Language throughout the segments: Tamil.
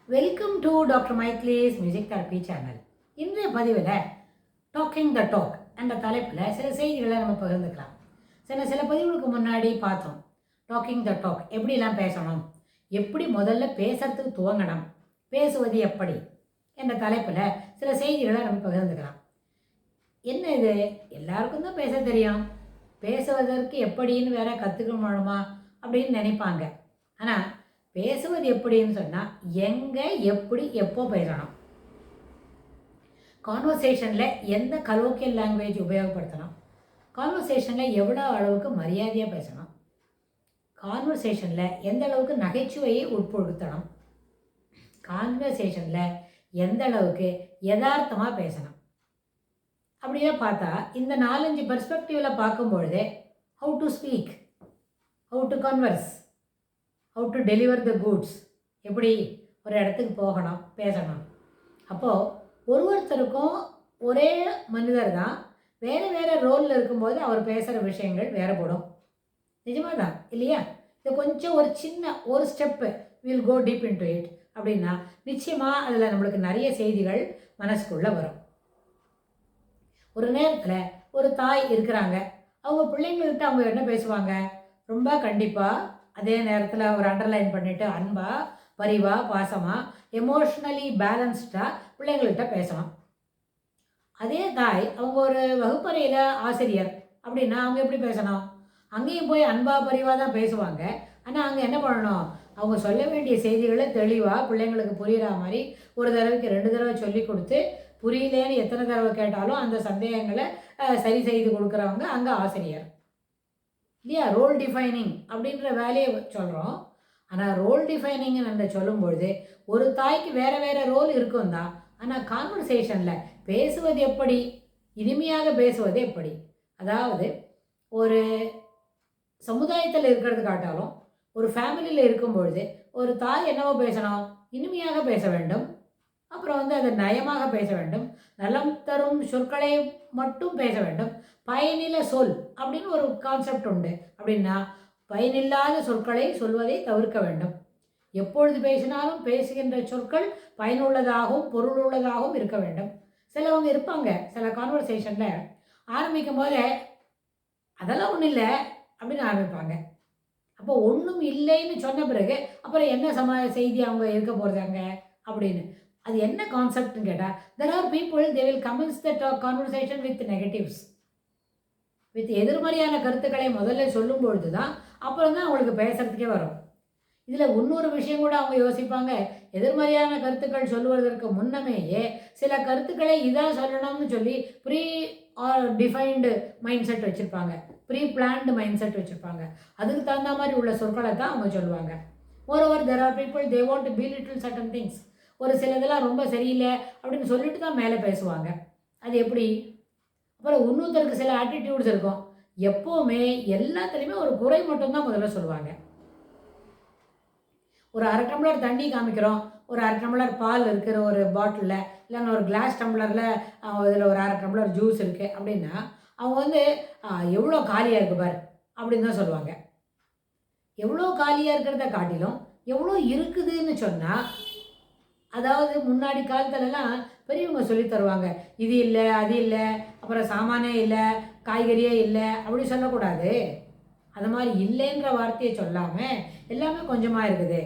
Welcome to doctor Michael's music therapy channel. இன்றைய பதிவில் டாக்கிங் த டாக் என்ற தலைப்பில் சில செய்திகளை நம்ம பகிர்ந்துக்கலாம். சில பதிவுகளுக்கு முன்னாடி பார்த்தோம் டாக்கிங் த டாக் எப்படிலாம் பேசணும், எப்படி முதல்ல பேசுறதுக்கு துவங்கணும், பேசுவது எப்படி என்ற தலைப்பில் சில செய்திகளை நம்ம பகிர்ந்துக்கலாம். என்ன இது, எல்லாருக்கும் தான் பேச தெரியும், பேசுவதற்கு எப்படின்னு வேற கற்றுக்கணுமா அப்படின்னு நினைப்பாங்க. ஆனால் பேசுவது எப்படின்னு சொன்னால் எங்கே எப்படி எப்போ பேசணும், கான்வர்சேஷனில் எந்த கலோக்கியல் லாங்குவேஜ் உபயோகப்படுத்தணும், கான்வர்சேஷனில் எவ்வளோ அளவுக்கு மரியாதையாக பேசணும், கான்வர்சேஷனில் எந்த அளவுக்கு நகைச்சுவையை உட்படுத்தணும், கான்வர்சேஷனில் எந்த அளவுக்கு யதார்த்தமாக பேசணும். அப்படியே பார்த்தா இந்த 4-5 பெர்ஸ்பெக்டிவில் பார்க்கும்பொழுது how to speak, how to converse, how to deliver the goods, எப்படி ஒரு இடத்துக்கு போகணும், பேசணும். அப்போது ஒருத்தருக்கும் ஒரே மனிதர் தான் வேறு வேறு ரோலில் இருக்கும்போது அவர் பேசுகிற விஷயங்கள் வேறுபடும். நிஜமாக தான் இல்லையா? இது கொஞ்சம் ஒரு சின்ன ஒரு step will go deep into it அப்படின்னா நிச்சயமாக அதில் நம்மளுக்கு நிறைய செய்திகள் மனசுக்குள்ளே வரும். ஒரு நேரத்தில் ஒரு தாய் இருக்கிறாங்க, அவங்க பிள்ளைங்கள்கிட்ட அவங்க என்ன பேசுவாங்க, ரொம்ப கண்டிப்பாக, அதே நேரத்தில் ஒரு அண்டர்லைன் பண்ணிவிட்டு அன்பாக, பரிவாக, பாசமாக, எமோஷ்னலி பேலன்ஸ்டாக பிள்ளைங்கள்கிட்ட பேசலாம். அதே தாய் அவங்க ஒரு வகுப்பறையில் ஆசிரியர் அப்படின்னா அவங்க எப்படி பேசணும், அங்கேயும் போய் அன்பாக பரிவாக தான் பேசுவாங்க. ஆனால் அங்கே என்ன பண்ணணும், அவங்க சொல்ல வேண்டிய செய்திகளை தெளிவாக பிள்ளைங்களுக்கு புரிகிற மாதிரி ஒரு தடவைக்கு 2 தடவை சொல்லி கொடுத்து, புரியலேன்னு எத்தனை தடவை கேட்டாலும் அந்த சந்தேகங்களை சரி செய்து கொடுக்குறவங்க அங்கே ஆசிரியர் இல்லையா? ரோல் டிஃபைனிங் அப்படின்ற வேலையை சொல்கிறோம். ஆனால் ரோல் டிஃபைனிங்னு நம்ம சொல்லும்பொழுது ஒரு தாய்க்கு வேறு வேறு ரோல் இருக்கும் தான். ஆனால் கான்வர்சேஷனில் பேசுவது எப்படி, இனிமையாக பேசுவது எப்படி, அதாவது ஒரு சமுதாயத்தில் இருக்கிறது காட்டாலும் ஒரு ஃபேமிலியில் இருக்கும்பொழுது ஒரு தாய் என்னவோ பேசணும், இனிமையாக பேச வேண்டும். அப்புறம் அதை நயமாக பேச வேண்டும், நலம் தரும் சொற்களை மட்டும் பேச வேண்டும். பயனில்ல சொல் அப்படின்னு ஒரு கான்செப்ட் உண்டு. அப்படின்னா பயனில்லாத சொற்களை சொல்வதை தவிர்க்க வேண்டும். எப்பொழுது பேசினாலும் பேசுகின்ற சொற்கள் பயனுள்ளதாகவும் பொருளுள்ளதாகவும் இருக்க வேண்டும். சிலவங்க இருப்பாங்க, சில கான்வர்சேஷனில் ஆரம்பிக்கும் போதே அதெல்லாம் ஒன்றும் இல்லை அப்படின்னு ஆரம்பிப்பாங்க. அப்போ ஒன்றும் இல்லைன்னு சொன்ன பிறகு அப்புறம் என்ன செய்தி அவங்க இருக்க போகிறதாங்க அப்படின்னு. அது என்ன கான்செப்ட்னு கேட்டால், there are people they will கமென்ஸ் the conversation with negatives, with எதிர்மறையான கருத்துக்களை முதல்ல சொல்லும் பொழுது தான் அப்புறம் தான் அவங்களுக்கு பேசுகிறதுக்கே வரும். இதில் இன்னொரு விஷயம் கூட அவங்க யோசிப்பாங்க, எதிர்மறையான கருத்துக்கள் சொல்லுவதற்கு முன்னமேயே சில கருத்துக்களை இதாக சொல்லணும்னு சொல்லி ப்ரீ டிஃபைன்டு மைண்ட் செட் வச்சுருப்பாங்க, ப்ரீ பிளான்டு மைண்ட் செட் வச்சுருப்பாங்க. அதுக்கு தகுந்த மாதிரி உள்ள சொற்களை தான் அவங்க சொல்லுவாங்க. Moreover there are people they want to belittle certain things. ஒரு சில இதெல்லாம் ரொம்ப சரியில்லை அப்படின்னு சொல்லிட்டு தான் மேலே பேசுவாங்க. அது எப்படி? அப்புறம் இன்னொருத்தருக்கு சில ஆட்டிடியூட்ஸ் இருக்கும், எப்போவுமே எல்லாத்துலேயுமே ஒரு குறை மட்டும்தான் முதல்ல சொல்லுவாங்க. ஒரு 1/2 டம்ளர் தண்ணி காமிக்கிறோம், ஒரு 1/2 டம்ளர் பால் இருக்கிற ஒரு பாட்டிலில், இல்லைன்னா ஒரு கிளாஸ் டம்ளரில் இதில் ஒரு 1/2 டம்ளர் ஜூஸ் இருக்குது அப்படின்னா அவங்க எவ்வளோ காலியாக இருக்குது பார் அப்படின்னு தான் சொல்லுவாங்க. எவ்வளோ காலியாக இருக்கிறத காட்டிலும் எவ்வளோ இருக்குதுன்னு சொன்னால், அதாவது முன்னாடி காலத்துலலாம் பெரியவங்க சொல்லி தருவாங்க, இது இல்லை அது இல்லை, அப்புறம் சாமானே இல்லை, காய்கறியே இல்லை அப்படி சொல்லக்கூடாது. அது மாதிரி இல்லைன்ற வார்த்தையை சொல்லாமல் எல்லாமே கொஞ்சமாக இருக்குது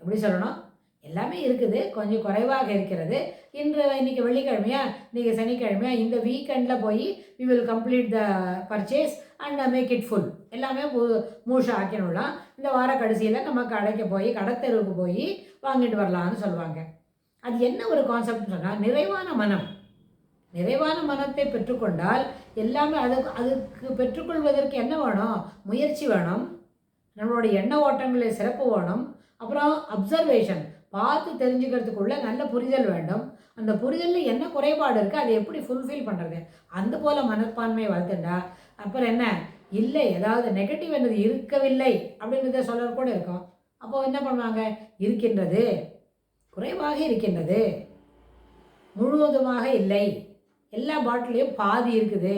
எப்படி சொல்லணும், எல்லாமே இருக்குது, கொஞ்சம் குறைவாக இருக்கிறது. இன்றைக்கி வெள்ளிக்கிழமையா, இன்றைக்கி சனிக்கிழமையா, இந்த வீக்கெண்டில் போய் we will complete the purchase and make it full, எல்லாமே மூஷா ஆக்கினுடலாம். இந்த வார கடைசியில் நம்ம கடைக்கு போய் கடத்தெருவுக்கு போய் வாங்கிட்டு வரலான்னு சொல்லுவாங்க. அது என்ன ஒரு கான்செப்ட்னு சொன்னால், நிறைவான மனம், நிறைவான மனத்தை பெற்றுக்கொண்டால் எல்லாமே அதுக்கு பெற்றுக்கொள்வதற்கு என்ன வேணும், முயற்சி வேணும், நம்மளுடைய எண்ண ஓட்டங்களில் சிறப்பு வேணும், அப்புறம் அப்சர்வேஷன் பார்த்து தெரிஞ்சுக்கிறதுக்குள்ள நல்ல புரிதல் வேண்டும். அந்த புரிதலில் என்ன குறைபாடு இருக்குது அதை எப்படி ஃபுல்ஃபில் பண்ணுறது, அந்த போல் மனப்பான்மையை வளர்த்துட்டா அப்புறம் என்ன இல்லை, ஏதாவது நெகட்டிவ் என்னது இருக்கவில்லை அப்படின்றத சொல்ல கூட இருக்கும். அப்போது என்ன பண்ணுவாங்க, இருக்கின்றது, குறைவாக இருக்கின்றது, முழுவதுமாக இல்லை, எல்லா பாட்டிலையும் பாதி இருக்குது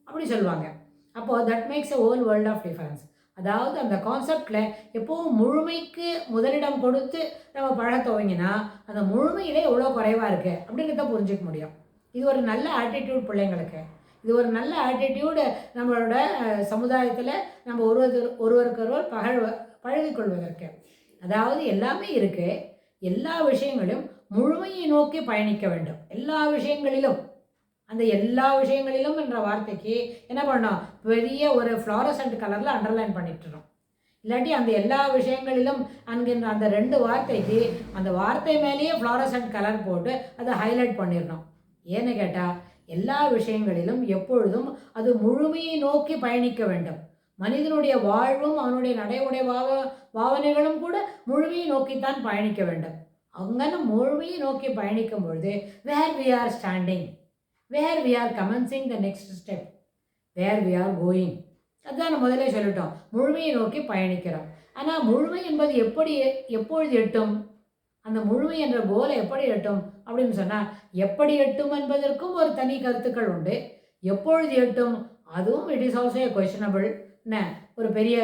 அப்படி சொல்லுவாங்க. அப்போது that makes a whole world of difference. அதாவது அந்த கான்செப்டில் எப்போவும் முழுமைக்கு முதலிடம் கொடுத்து நம்ம பழக துவங்கினா அந்த முழுமையிலே எவ்வளோ குறைவாக இருக்குது அப்படின்றத புரிஞ்சிக்க முடியும். இது ஒரு நல்ல ஆட்டிடியூட் பிள்ளைங்களுக்கு. இது ஒரு நல்ல ஆட்டிடியூடு நம்மளோட சமுதாயத்தில் நம்ம ஒருவருக்கொருவர் பழகிக்கொள்வதற்கு. அதாவது எல்லாமே இருக்குது, எல்லா விஷயங்களும் முழுமையை நோக்கி பயணிக்க வேண்டும். எல்லா விஷயங்களிலும், அந்த எல்லா விஷயங்களிலும் என்ற வார்த்தைக்கு என்ன பண்ணோம், பெரிய ஒரு ஃப்ளாரசன்ட் கலரில் அண்டர்லைன் பண்ணிட்டுறோம். இல்லாட்டி அந்த எல்லா விஷயங்களிலும் அன்கின்ற அந்த 2 வார்த்தைக்கு அந்த வார்த்தை மேலேயே ஃப்ளாரசன்ட் கலர் போட்டு அதை ஹைலைட் பண்ணிடணும். ஏன்னு கேட்டால் எல்லா விஷயங்களிலும் எப்பொழுதும் அது முழுமையை நோக்கி பயணிக்க வேண்டும். மனிதனுடைய வாழ்வும் அவனுடைய நடைமுறை பாவனைகளும் கூட முழுமையை நோக்கித்தான் பயணிக்க வேண்டும். அங்கே முழுமையை நோக்கி பயணிக்கும் பொழுது where we are standing, where we are commencing the next step, where we are going, அதுதான் நம்ம முதலே சொல்லிட்டோம். முழுமையை நோக்கி பயணிக்கிறோம். ஆனால் முழுமை என்பது எப்பொழுது எட்டும், அந்த முழுமை என்ற கோலை எப்படி எட்டும் அப்படின்னு சொன்னால், எப்படி எட்டும் என்பதற்கும் ஒரு தனி கருத்துக்கள் உண்டு. எப்பொழுது எட்டும் அதுவும் it is also A questionable. என்ன, ஒரு பெரிய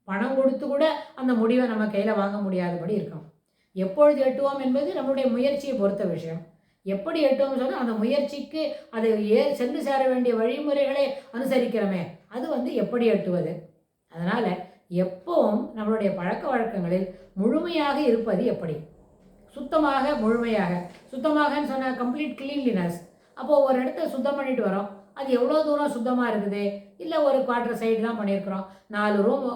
பணம் கொடுத்து கூட அந்த முடிவை நம்ம கையில் வாங்க முடியாதபடி இருக்கும். எப்பொழுது எட்டுவோம் என்பது நம்முடைய முயற்சியை பொறுத்த விஷயம். எப்படி எட்டுவோம்னு சொன்னால் அந்த முயற்சிக்கு அதை சென்று சேர வேண்டிய வழிமுறைகளை அனுசரிக்கிறோமே, அது எப்படி எட்டுவது. அதனால் எப்பவும் நம்மளுடைய பழக்க வழக்கங்களில் முழுமையாக இருப்பது எப்படி, சுத்தமாக முழுமையாக. சுத்தமாகன்னு சொன்னால் கம்ப்ளீட் கிளீன்லினஸ். அப்போது ஒரு இடத்த சுத்தம் பண்ணிட்டு வரோம், அது எவ்வளோ தூரம் சுத்தமாக இருக்குது. இல்லை ஒரு குவார்ட்டர் சைடு தான் பண்ணியிருக்கிறோம், 4 ரூம்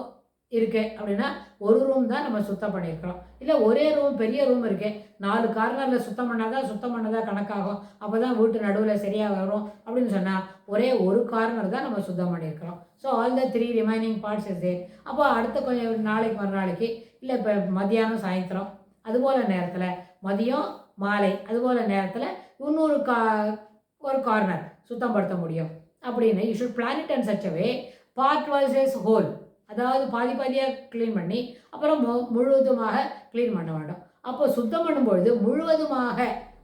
இருக்குது அப்படின்னா ஒரு ரூம் தான் நம்ம சுத்தம் பண்ணியிருக்கிறோம். இல்லை ஒரே ரூம், பெரிய ரூம் இருக்குது, 4 கார்னரில் சுத்தம் பண்ணாதான் கணக்காகும், அப்போ தான் வீட்டு நடுவில் சரியாக வரும் அப்படின்னு சொன்னால் ஒரே ஒரு கார்னர் தான் நம்ம சுத்தம் பண்ணியிருக்கிறோம். So all the 3 remaining parts is there. அப்போ அடுத்த கொஞ்சம் நாளைக்கு மறுநாளைக்கு, இல்லை இப்போ மத்தியானம் சாயந்தரம், அதுபோல் நேரத்தில் மதியம் மாலை அதுபோல் நேரத்தில் இன்னொரு ஒரு கார்னர் சுத்தம் படுத்த முடியும் அப்படின்னு you should plan it and such a way, part versus whole. அதாவது பாதியாக க்ளீன் பண்ணி அப்புறம் முழுவதுமாக க்ளீன் பண்ண வேண்டும். அப்போ சுத்தம் பண்ணும்பொழுது முழுவதுமாக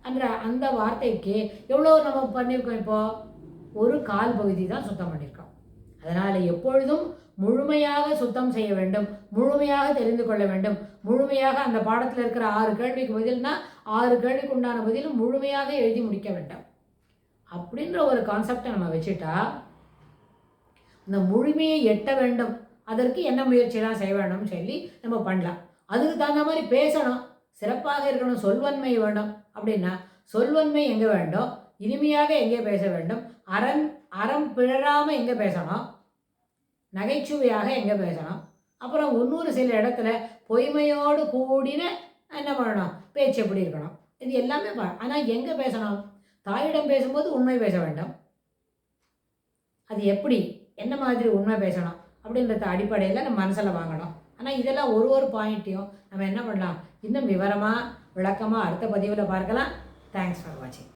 என்ற அந்த வார்த்தைக்கு எவ்வளோ நம்ம பண்ணியிருக்கோம், இப்போது ஒரு 1/4 பகுதி தான் சுத்தம் பண்ணியிருக்கோம். அதனால் எப்பொழுதும் முழுமையாக சுத்தம் செய்ய வேண்டும், முழுமையாக தெரிந்து கொள்ள வேண்டும், முழுமையாக அந்த பாடத்தில் இருக்கிற 6 கேள்விக்கு பதில்னா 6 கேள்விக்கு உண்டான பதிலும் முழுமையாக எழுதி முடிக்க வேண்டும் அப்படின்ற ஒரு கான்செப்டை நம்ம வச்சுட்டா இந்த முழுமையை எட்ட வேண்டும். அதற்கு என்ன முயற்சியெல்லாம் செய்ய வேண்டும்னு சொல்லி நம்ம பண்ணலாம். அதுக்கு தகுந்த மாதிரி பேசணும், சிறப்பாக இருக்கணும், சொல்வன்மை வேணும். அப்படின்னா சொல்வன்மை எங்கே வேண்டும், இனிமையாக எங்கே பேச வேண்டும், அறம் பிழறாமல் எங்கே பேசணும், நகைச்சுவையாக எங்கே பேசணும், அப்புறம் இன்னொரு சில இடத்துல பொய்மையோடு கூடின என்ன பண்ணணும், பேச்சு எப்படி இருக்கணும், இது எல்லாமே. ஆனால் எங்கே பேசணும், தாயிடம் பேசும்போது உண்மை பேச வேண்டும். அது எப்படி, என்ன மாதிரி உண்மை பேசணும் அப்படின்றத அடிப்படையில் நம்ம மனசில் வாங்கணும். ஆனால் இதெல்லாம் ஒரு பாயிண்ட்டையும் நம்ம என்ன பண்ணலாம், இன்னும் விவரமாக விளக்கமாக அடுத்த பதிவில் பார்க்கலாம். தேங்க்ஸ் ஃபார் வாட்சிங்.